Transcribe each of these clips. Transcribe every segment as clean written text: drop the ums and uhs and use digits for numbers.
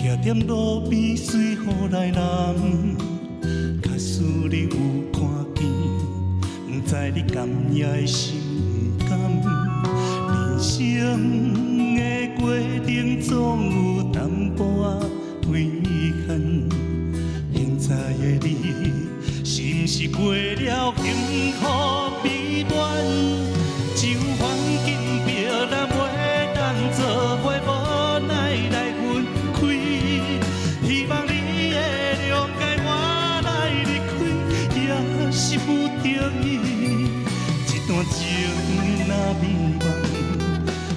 徛踮路边随雨来淋，假使你有看见，不知你甘也会心甘。人生的过程总有淡薄仔遗憾，现在的你是不是过了幸福美满？就环境别咱袂当做伙，无奈来分开。希望你会谅解我来离开，也是不得已。一段情若迷茫，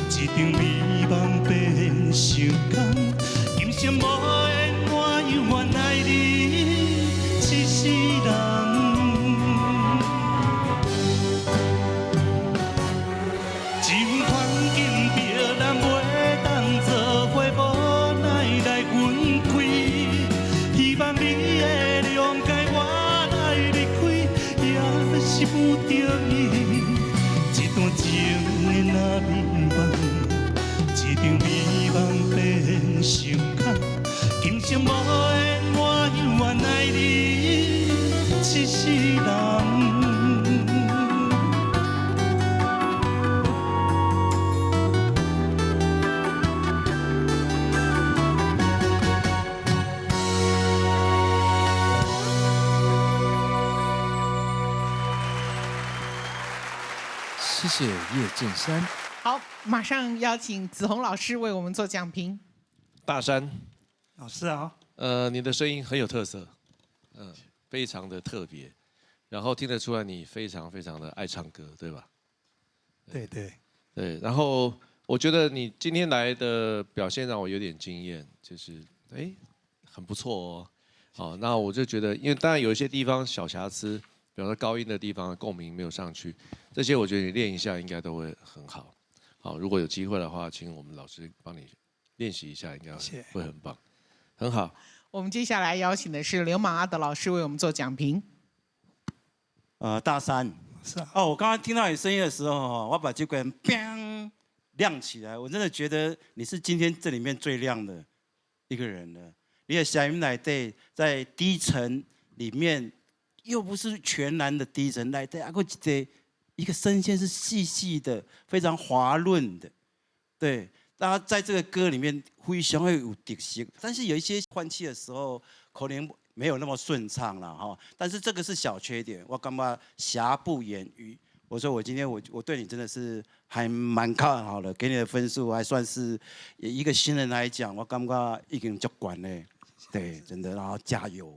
一场迷茫变伤感。今生无缘，我永远爱你一世人。这份环境别咱袂当做伙，无奈来分开。希望你会谅解我来离开，也是不得已。一段情若迷茫，一场迷茫变伤感。今生无缘，我永远爱你一世人。谢谢叶振山。好，马上邀请子鸿老师为我们做讲评。大山，老师好。你的声音很有特色，非常的特别，然后听得出来你非常非常的爱唱歌，对吧？对对对，然后我觉得你今天来的表现让我有点惊艳，就是很不错哦。好，那我就觉得，因为当然有一些地方小瑕疵，比方说高音的地方共鸣没有上去，这些我觉得你练一下应该都会很好。好，如果有机会的话，请我们老师帮你练习一下，应该会很棒，很好。我们接下来邀请的是流氓阿德老师为我们做讲评。大山是啊。哦，我刚刚听到你声音的时候，我把这个人砰亮起来，我真的觉得你是今天这里面最亮的一个人了。你的声音来对，在低沉里面，又不是全然的低沉来对，一个声线是细细的，非常滑润的，对。大家在这个歌里面非常会有特色，但是有一些换气的时候可能没有那么顺畅了哈。但是这个是小缺点，我感觉瑕不掩瑜。我说我今天我对你真的是还蛮看好的，给你的分数还算是一个新人来讲，我感觉已经足管嘞。对，真的，然后加油。